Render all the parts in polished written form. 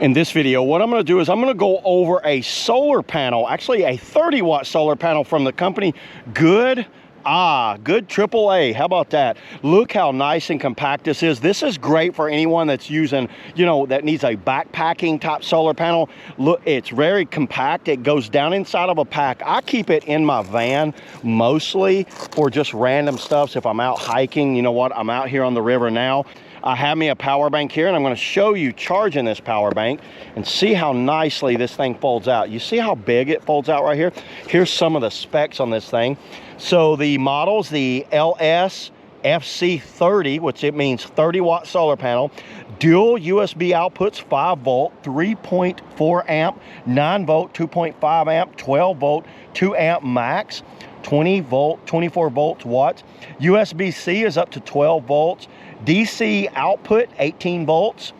In this video, what I'm going to do is I'm going to go over a solar panel, actually a 30-watt solar panel from the company GOODaaa, good AAA. How about that? Look how nice and compact this is. This is great for anyone that's using, you know, that needs a backpacking type solar panel. Look, it's very compact. It goes down inside of a pack. I keep it in my van mostly for just random stuff. So if I'm out hiking, you know what, I'm out here on the river now. I have me a power bank here, and I'm going to show you charging this power bank and see how nicely this thing folds out. You see how big it folds out right here? Here's some of the specs on this thing. So the models, the LS FC30, which it means 30-watt solar panel, dual USB outputs, 5 volt, 3.4 amp, 9 volt, 2.5 amp, 12 volt, 2 amp max, 20 volt, 24 volts watts. USB-C is up to 12 volts. DC output 18 volts,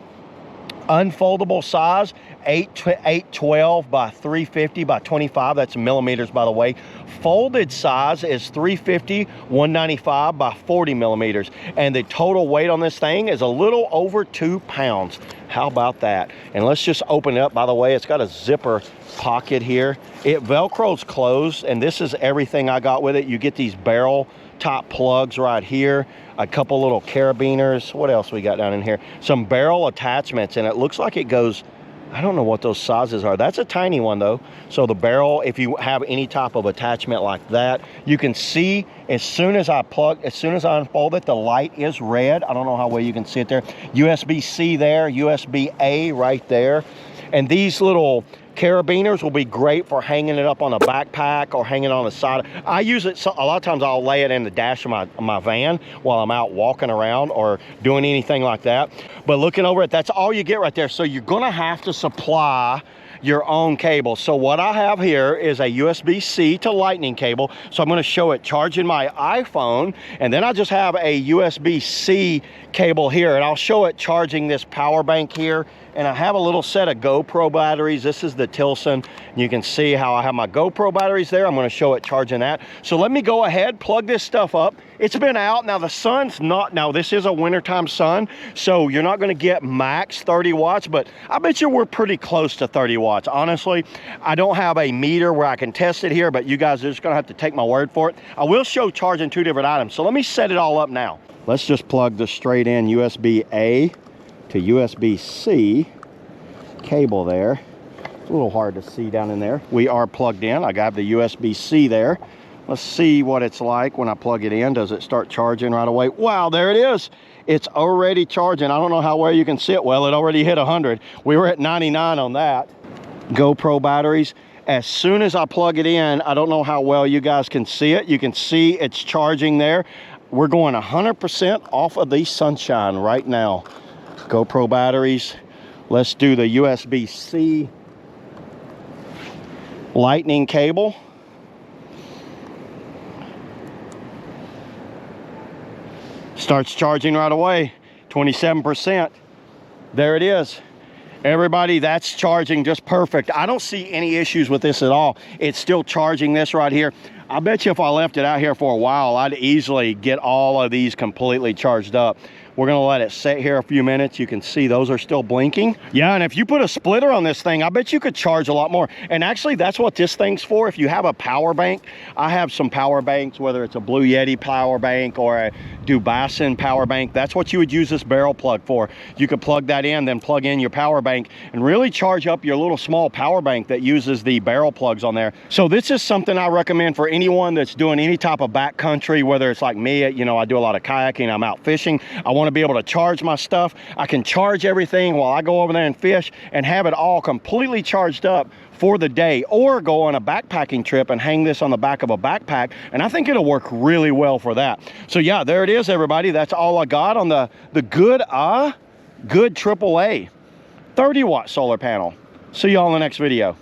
unfoldable size 812 by 350 by 25, that's millimeters by the way. Folded size is 350 195 by 40 millimeters, and the total weight on this thing is a little over 2 pounds. How about that? And let's just open it up. By the way, it's got a zipper pocket here. It velcros closed, and this is everything I got with it. You get these barrel top plugs right here, a couple little carabiners. What else we got down in here? Some barrel attachments, and it looks like it goes, I don't know what those sizes are. That's a tiny one though. So the barrel, if you have any type of attachment like that, you can see as soon as I unfold it, the light is red. I don't know how well you can see it there. USB-C there, USB-A right there. And these little carabiners will be great for hanging it up on a backpack or hanging on the side. I use it, a lot of times I'll lay it in the dash of my van while I'm out walking around or doing anything like that. But looking over it, that's all you get right there. So you're gonna have to supply your own cable. So what I have here is a USB-C to lightning cable. So I'm gonna show it charging my iPhone, and then I just have a USB-C cable here, and I'll show it charging this power bank here. And I have a little set of GoPro batteries. This is the Tilson. You can see how I have my GoPro batteries there. I'm gonna show it charging that. So let me go ahead, plug this stuff up. It's been out. Now the sun's not, now this is a wintertime sun, so you're not gonna get max 30 watts, but I bet you we're pretty close to 30 watts. Honestly, I don't have a meter where I can test it here, but you guys are just gonna have to take my word for it. I will show charging 2 different items. So let me set it all up now. Let's just plug the straight in USB-A to USB-C cable there. It's a little hard to see down in there. We are plugged in. I got the USB-C there. Let's see what it's like when I plug it in. Does it start charging right away? Wow, there it is. It's already charging. I don't know how well you can see it. Well, it already hit 100. We were at 99 on that. GoPro batteries. As soon as I plug it in, I don't know how well you guys can see it. You can see it's charging there. We're going 100% off of the sunshine right now. GoPro batteries. Let's do the USB-C lightning cable. Starts charging right away, 27%. There it is. Everybody, that's charging just perfect. I don't see any issues with this at all. It's still charging this right here. I bet you if I left it out here for a while, I'd easily get all of these completely charged up. We're gonna let it sit here a few minutes. You can see those are still blinking. Yeah, and if you put a splitter on this thing, I bet you could charge a lot more. And actually, that's what this thing's for. If you have a power bank, I have some power banks, whether it's a Blue Yeti power bank or a Dubasin power bank, that's what you would use this barrel plug for. You could plug that in, then plug in your power bank and really charge up your little small power bank that uses the barrel plugs on there. So this is something I recommend for anyone that's doing any type of backcountry, whether it's like me, you know, I do a lot of kayaking, I'm out fishing. I want to be able to charge my stuff. I can charge everything while I go over there and fish and have it all completely charged up for the day, or go on a backpacking trip and hang this on the back of a backpack, and I think it'll work really well for that. So yeah, there it is, everybody. That's all I got on the GOODaaa, Good AAA 30-watt solar panel. See y'all in the next video.